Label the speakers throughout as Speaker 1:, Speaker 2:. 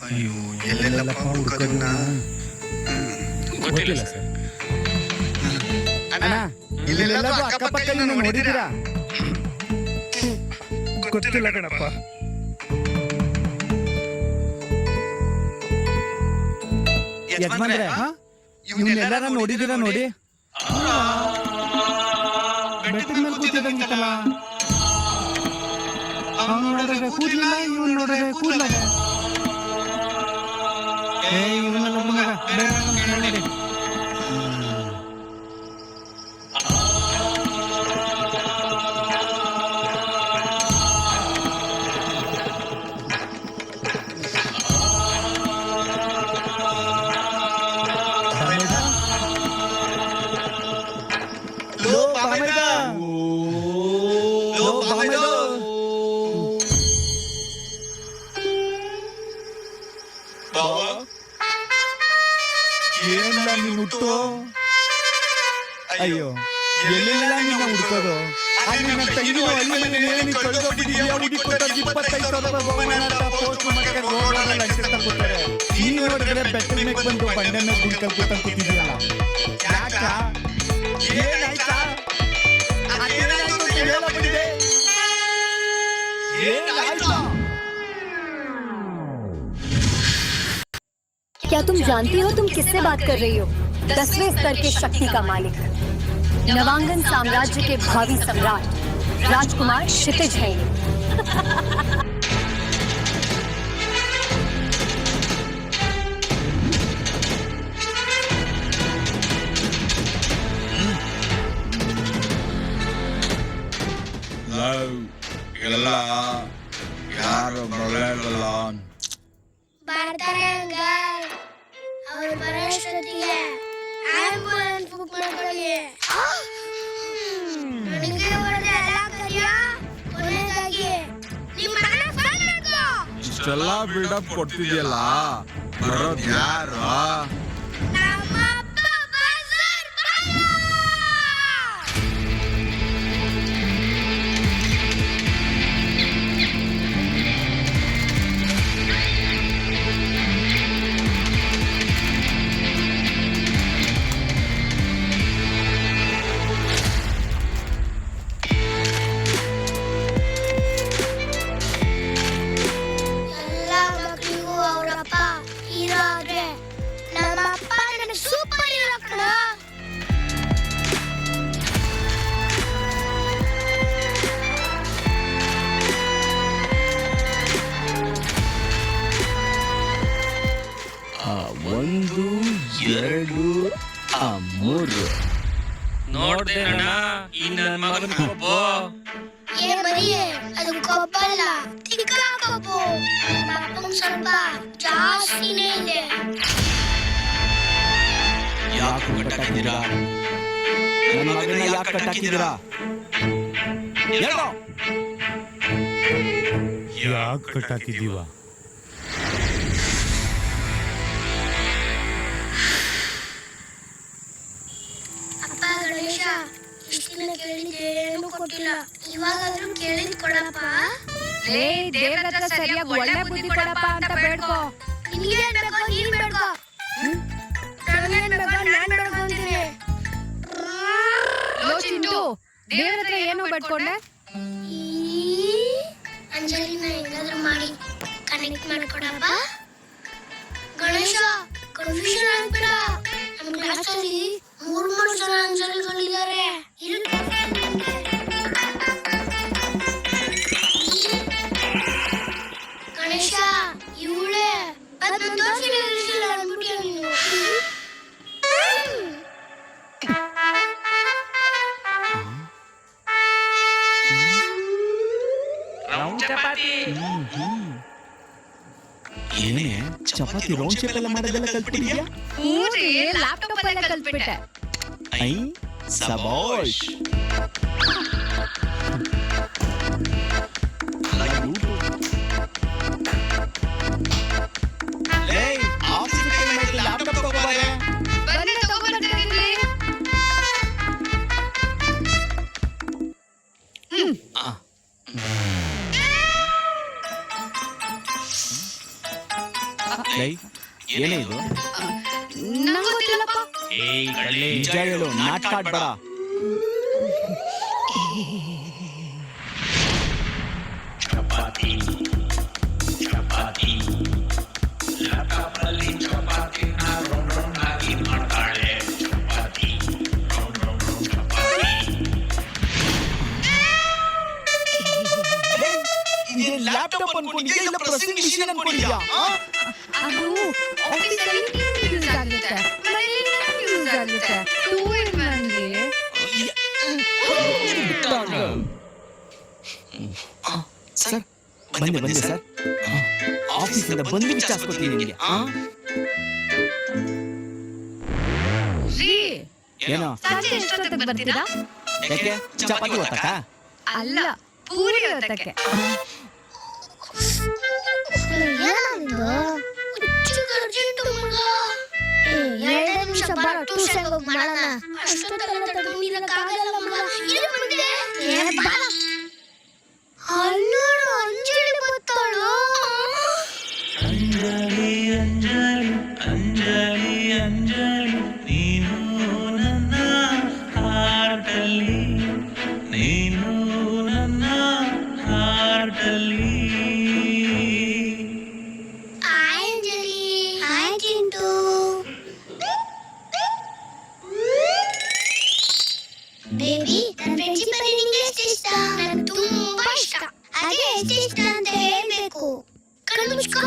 Speaker 1: ಅಯ್ಯೋ ಎಲ್ಲೆಲ್ಲಪ್ಪ ಹುಡ್ಕೋದನ್ನ
Speaker 2: ಗೊತ್ತಿಲ್ಲ ಸರ್.
Speaker 1: ಅಣ್ಣ ಇಲ್ಲೆಲ್ಲ ಅಕ್ಕಪಕ್ಕ ನೋಡಿದ್ದೀರಾ?
Speaker 2: ಗೊತ್ತಿಲ್ಲ ಕಣಪ್ಪ.
Speaker 1: ಯಜಮಾನ್ರೆ ಇವನ್ನೆಲ್ಲಾರ ನೋಡಿದ್ದೀರಾ? ನೋಡಿ
Speaker 2: ಬೆಟ್ಟದ ಮೇಲೆ ಕೂತಿದಂಗಿತ್ತಲ್ಲ, ಅವ್ನು ನೋಡಿದ್ರೆ ಕೂದ್ಲಿಲ್ಲ, ಇವನು ನೋಡಿದ್ರೆ ಕೂದ್ಲ. ಇವನ್ನೆಲ್ಲ ಮಗ ಬೇಡ ನೋಡಿ.
Speaker 1: ಏನಿಲ್ಲ ನೀನು ಹುಟ್ಟು. ಅಯ್ಯೋ ಎಲ್ಲೆಲ್ಲ ನಿನ್ನ ಹುಡ್ಕೋದು? ನನ್ನ ತಂಗಿನೂ ಅಲ್ಲಿ ಮನೆ ನೀನು ಕಳ್ಕೊಂಡ್ಬಿಟ್ಟಿದ್ಯಾ. ಹುಡುಗಿ ಕೊಟ್ಟರು 25,000 ರೂಪಾಯಿ ಬಹುಮಾನ ಅಂತ ಪೋಸ್ಟ್ ಮಾಡಕ್ಕೆ ರೋಡಲ್ಲಿ ಲಂಚ ತಗೊಳ್ತಾರೆ. ನೀನು ನೋಡಿದ್ರೆ ಬೆಟ್ಟದ ಮೇಲೆ ಬಂದು ಬಂಡೆ ಮೇಲೆ ಗುಂಡ್ಕಲ್ ಕೂತಿದ್ಯಲ್ಲ, ಯಾಕ? ಏನಾಯ್ತಾ? ಅದೇನಾಯ್ತು ಅಂತ ಹೇಳಬಿಟ್ಟಿದೆ. ಏನಾಯ್ತಾ?
Speaker 3: क्या तुम जानती हो तुम किससे बात कर रही हो? 10वें स्तर के शक्ति का मालिक, नवांगन साम्राज्य के भावी सम्राट राजकुमार क्षितिज है।
Speaker 1: ಯಾರು ಬರಲ್ಲ
Speaker 4: ಅವ್ರು ಬರೋಷ್ಟೊತ್ತಿಗೆ ಆಂಬುಲೆನ್ಸ್ ಬುಕ್ ಮಾಡ್ಕೊಳ್ಳಿ. ನನಗೆ ಹೊಡೆದ ಎಲ್ಲ ಕರಿಯೋ. ಕೊನೆಯದಾಗಿ ನಿಮ್ಮ ಮಗನ ಫೋನ್ ಮಾಡ್ಕೋ.
Speaker 1: ಇಷ್ಟೆಲ್ಲ ಬಿಲ್ಡಪ್ ಕೊಡ್ತಿದ್ಯಲ್ಲ, ಬರೋದು ಯಾರು?
Speaker 4: ನಮ್ಮ ಅಪ್ಪ ಬಜಾರ್ ಬಾಯ.
Speaker 1: ಒಂದು ಎರಡು ಮೂರು
Speaker 2: ನೋಡ್ದೇನಣ್ಣ ಈ ನನ್ನ ಮಗನ ಕೊಬ್ಬು.
Speaker 4: ಏನ್ ಬರೀ ಅದು ಕೊಬ್ಬಲ್ಲ, ತಿಕ್ಕ ಕೊಬ್ಬು. ನಮ್ಮ ಅಪ್ಪಂಗ್ ಸ್ವಲ್ಪ ಜಾಸ್ತಿನೇ ಇದೆ.
Speaker 1: ಯಾಕೆ ಕಟ್ಟಾಕಿದ್ದೀರಾ? ನನ್ನ ಮಗನ ಯಾಕೆ ಕಟ್ಟಾಕಿದ್ದೀರಾ?
Speaker 2: ಯಾಕೆ ಕಟ್ಟಾಕಿದೀವ?
Speaker 4: ಅಪ್ಪ ಗಣೇಶ, ಇಷ್ಟು ದಿನ ಕೇಳಿದ್ದೇನು ಕೊಟ್ಟಿಲ್ಲ, ಇವಾಗಾದ್ರೂ ಕೇಳಿದ್ ಕೊಡಪ್ಪ.
Speaker 3: ದೇವ್ರ ಹತ್ರ ಸರಿಯಾಗಿ ಒಳ್ಳೆ ಬುದ್ಧಿ ಕೊಡಪ್ಪ ಅಂತ ಬೇಡ್ಕೋ.
Speaker 4: ನಿನ್ಗೇನ್ ಬೇಕೋ ನೀನ್ ಬೇಡ್ಕೋ. ನನಗೇನ್ ಬೇಕೋ ನಾನ್ ಬೇಡ್ಕೊಂತೀನಿ.
Speaker 3: ಚಿಂಟು, ದೇವ್ರ ಹತ್ರ ಏನು ಬೇಡ್ಕೊಂಡೆ?
Speaker 4: ಈ ಅಂಜಲಿನ ಹೆಂಗಾದ್ರೂ ಮಾಡಿ ಕನೆಕ್ಟ್ ಮಾಡ್ಕೊಡಪ್ಪ. ಗಣೇಶ, ಕನ್ಫ್ಯೂಷನ್ ಆಗ್ಬೇಡ. ನಮ್ಮ ಕ್ಲಾಸಲ್ಲಿ ಮೂರು ಜನ ಅಂಜಲಿಗಳಿದ್ದಾರೆ. ಗಣೇಶ, ಇವಳೆ ಅದನ್ನ ತೋರಿಸಿಲ್ಲ ಅಂದ್ಬಿಟ್ಟಿಯ ನೀನು.
Speaker 2: ರೌಂಡ್ ಚಪಾತಿ.
Speaker 1: ಏನೇ ಚಪಾತಿ ರೌಂಡ್ ಶೇಪ್ ಎಲ್ಲ ಮಾಡೋದೆಲ್ಲ ಕಲ್ತ್ಬಿಟ್ಟಿದ್ಯಾ?
Speaker 3: ಲ್ಯಾಪ್ಟಾಪ್ ಎಲ್ಲ ಕಲ್ತ್ಬಿಟ್ಟೆ.
Speaker 1: ಐ ಸಬಾಷ್. ಲ್ಯಾಪ್ಟಾಪ್ ತಗೋಬಾರೆ. ಏನೇ ಇದು?
Speaker 3: ನಂಗೆ ಗೊತ್ತಿಲ್ಲಪ್ಪ.
Speaker 2: ಏಯ್ ಕಳ್ಳಿ.
Speaker 1: ನಿಜ ಹೇಳು, ನಾಟಕ ಆಡ್ಬೇಡ. ಲ್ಯಾಪ್ಟಾಪ್ ಅನ್ಕೊಂಡಿದ್ಯಾ ಇಲ್ಲ ಪ್ರೆಸ್ಸಿಂಗ್ ಮಿಷಿನ್ ಅನ್ಕೊಂಡಿದ್ಯಾ?
Speaker 3: ಅದು ಆಫೀಸಲ್ಲಿ ಯೂಸ್ ಆಗುತ್ತೆ, ಮನೇಲಿ ಯೂಸ್ ಆಗುತ್ತೆ. 2-in-1ಗೆ
Speaker 1: ಸರ್ ಬಂದೆ ಸರ್. ಆಫೀಸಿಂದ ಬಂದು ವಿಚಾರಿಸ್ಕೊತೀನಿ ನಿಮಗೆ.
Speaker 3: ರೀ,
Speaker 1: ಏನೋ?
Speaker 3: ಸಂಜೆ ಎಷ್ಟೊತ್ತಿಗೆ ಬರ್ತೀರಾ?
Speaker 1: ಯಾಕೆ ಚಪಾತಿ ಹೊತ್ತಕ್ಕ?
Speaker 3: ಅಲ್ಲ, ಪೂರಿ ಹೊತ್ತಕ್ಕೆ.
Speaker 4: ಏನಂದು ಅರ್ಜೆಂಟ್ ಮಗ. 2 ನಿಮಿಷ ಬರ, ಟ್ಯೂಷನ್ ಹೋಗಿ ಮಾಡೋಣ. ಅಷ್ಟೊತ್ತೆಲ್ಲ ತಗೊಂಡಿರಕ್ಕಾಗಲ್ಲ ಮಗ. ಇಲ್ಲಿ ಬಂದೆ. ಬಾರ. ಅಲ್ಲೋಡು, ಅಂಜಲಿ ಬರ್ತಾಳು.
Speaker 2: ಅಂಜಲಿ ಅಂಜಲಿ ಅಂಜಲಿ ಅಂಜಲಿ, ನೀನು ನನ್ನ ಹಾರ್ಟಲ್ಲಿ, ನೀನು ನನ್ನ ಹಾರ್ಟಲ್ಲಿ.
Speaker 4: ಅಂಜಲಿ, ಹಾಯ್ ಚಿಂಟು. ಬೇಬಿ, ನನ್ನ ಫ್ರೆಂಡ್ಶಿಪ್ ಅಲ್ಲಿ ನಿಂಗೆ ಎಷ್ಟು ಇಷ್ಟ? ನನಗೆ ತುಂಬಾ ಇಷ್ಟ. ಅದೇ ಎಷ್ಟು ಇಷ್ಟ ಅಂತ ಹೇಳ್ಬೇಕು. ಕಣ್ಣು ಮುಚ್ಕೋ.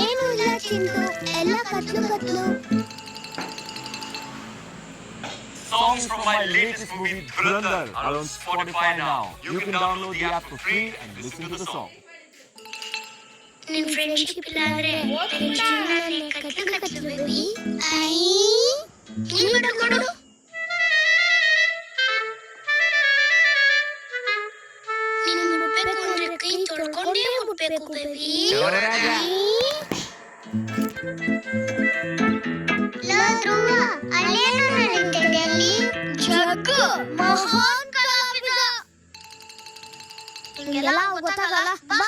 Speaker 4: ಏನು ಇಲ್ಲ ಚಿಂಟು, ಎಲ್ಲ ಕತ್ಲು.
Speaker 5: Songs from my latest movie Dhurandhar are on Spotify now. You can download the app for free and listen to the song.
Speaker 4: ನಿನ್ ಫ್ರೆಂಡ್ಶಿಪ್ ಇಲ್ಲಾಂದ್ರೆ ಜೀವನನೇ ಕತ್ಲು ಬೇಬಿ. ಐ ನೀನು ಕೊಡು. ನೀನು ಮುಟ್ಬೇಕು ಅಂದ್ರೆ ಕೈ ತೊಳ್ಕೊಂಡೇ ಮುಟ್ಬೇಕು ಬೇಬಿ. ಅಲ್ಲೇನು ನಡೀತಿದೆ ಅಲ್ಲಿ? ಜಗ್ಗು ಮಹಾನ್ ಕಲಾವಿದ. ನಿಂಗೆಲ್ಲ ಗೊತ್ತಾಗಲ್ಲ, ಬಾ.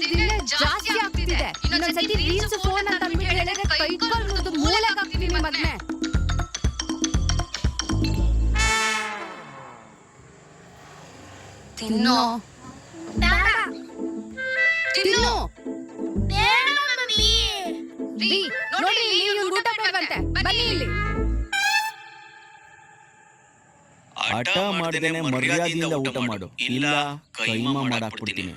Speaker 3: ದಿನೇ ಜಾಸ್ತಿ ಆಗ್ತಿದೆ. ಇನ್ನೊಂದ್ಸತಿ ರೀಲ್ಸ್ ಫೋನ್ ಅಂತ ಅಂದ್ಬಿಟ್ಟು ಹೇಳಿದ್ರೆ ಕೈ ಕಾಲು ಮುರಿದು ಮೂಲೆಗೆ ಹಾಕ್ತೀನಿ ಮಗನೇ. ತಿನ್ನೋ.
Speaker 4: ಬೇಡ.
Speaker 3: ತಿನ್ನು.
Speaker 4: ಬೇಡ ಮಮ್ಮಿ.
Speaker 3: ರೀ, ನೋಡಿ ಇಲ್ಲಿ ಇವ್ನು ಊಟ ಬೇಡವಂತೆ. ಬನ್ನಿ ಇಲ್ಲಿ.
Speaker 1: ಆಟ ಮಾಡ್ದೇನೆ ಮರ್ಯಾದೆಯಿಂದ ಊಟ ಮಾಡು, ಇಲ್ಲ ಕೈಮಾ ಮಾಡಾಕ್ಬಿಡ್ತೀನಿ.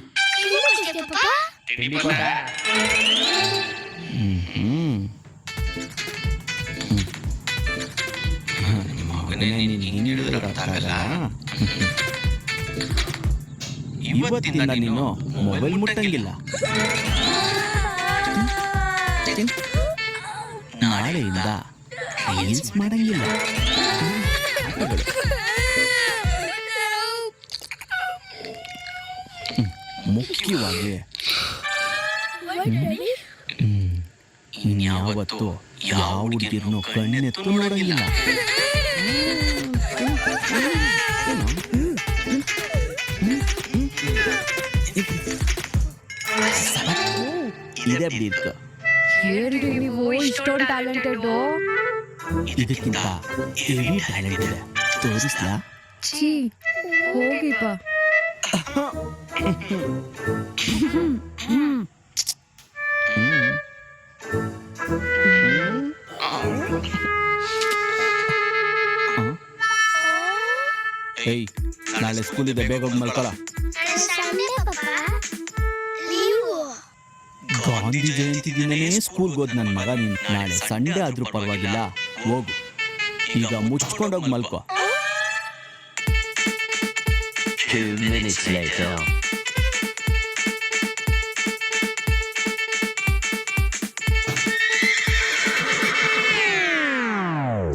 Speaker 1: ಇವತ್ತಿಂದ ನೀನು ಮೊಬೈಲ್ ಮುಟ್ಟಂಗಿಲ್ಲ. ನಾಳೆಯಿಂದ ರೀಲ್ಸ್ ಮಾಡಂಗಿಲ್ಲ. ಮುಖ್ಯವಾಗಿ ಇನ್ಯಾವತ್ತು ಯಾವ ಹುಡುಗಿರ್ನು ಕಣ್ಣೆತ್ತು ನೋಡಂಗಿಲ್ಲ. ಇದೇ ಬಿಡ್ಕ.
Speaker 3: ಏನ್ರಿ ನೀವು ಇಷ್ಟೊಂದು ಟ್ಯಾಲೆಂಟೆಡ್?
Speaker 1: ಇದಕ್ಕಿಂತ ಹೆವಿ ಟ್ಯಾಲೆಂಟ್ ಇದೆ, ತೋರಿಸ್ಲಾ?
Speaker 3: ಛೀ, ಹೋಗಿಪ್ಪ.
Speaker 1: ಏಯ್, ನಾಳೆ ಸ್ಕೂಲ್ ಇದೆ, ಬೇಗ ಹೋಗಿ ಮಲ್ಕೊಳ. ಗಾಂಧಿ ಜಯಂತಿ ದಿನನೇ ಸ್ಕೂಲ್ಗೆ ಹೋದ್ ನನ್ನ ಮಗ. ನೀನು ನಾಳೆ ಸಂಡೇ ಆದ್ರೂ ಪರವಾಗಿಲ್ಲ, ಹೋಗು. ಈಗ ಮುಚ್ಕೊಂಡೋಗಿ ಮಲ್ಕೋ.
Speaker 6: 2 minutes later.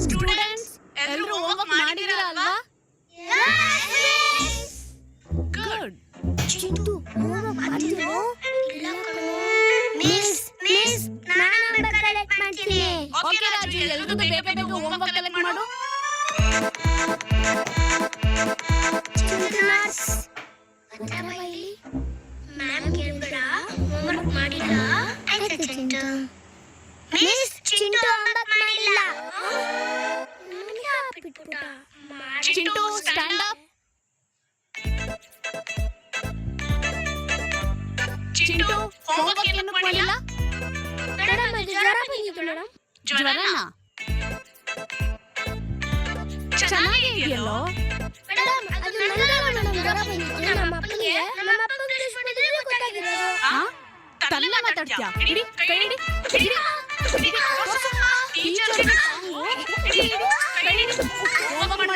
Speaker 3: ಸ್ಟೂಡೆಂಟ್ಸ್, ಎಲ್ಲರೂ ಹೋಮ್ವರ್ಕ್ ಮಾಡಿದಿರಾ ಅಲ್ವಾ? ಗುಡ್.
Speaker 4: ಚಿಂಟು, ಹೋಮ್ವರ್ಕ್ ಮಾಡಿದ್ರೋ? ಇಲ್ಲ ಕಣೋ ಮಿಸ್.
Speaker 3: ಓಕೆ ರಾಜು, ಎಲ್ರಿಗೂ ಬೇಗ ಬೇಗ ಹೋಮ್ವರ್ಕ್ ಕಲೆಕ್ಟ್ ಮಾಡು.
Speaker 4: ಮ್ಯಾಮ್ ಕೇಳ್ಬೇಡ, ಹೋಮ್ವರ್ಕ್ ಮಾಡಿಲ್ಲ. ಆಯ್ತು ಚಿಂಟು. ಮಿಸ್, ಚಿಂಟು ಹೋಮ್ವರ್ಕ್ ಮಾಡಿಲ್ಲ.
Speaker 3: Chintu stand up. Chintu homework ಏನು ಮಾಡಿಲ್ಲ?
Speaker 4: ಮೇಡಮ್, ಅದು ಜ್ವರ ಬಂದಿತ್ತು ಮೇಡಮ್.
Speaker 3: ಜ್ವರನಾ? ಚೆನ್ನಾಗೇ ಇದೆಯಲ್ಲೋ.
Speaker 4: ಮೇಡಮ್, ಅದು ನನಗೆ ಜ್ವರ ಬಂದಿತ್ತು. ನಮ್ಮ ಅಪ್ಪನಿಗೆ ಟೆಸ್ಟ್ ಮಾಡಿದ್ರೆ ಗೊತ್ತಾಗಿರೋದು.
Speaker 3: ತನ್ನ ಮಾತಾಡ್ತೀಯಾ? ಇಡಿ, ಕೈ ಇಡಿ, ಇಡಿ. Teacher homework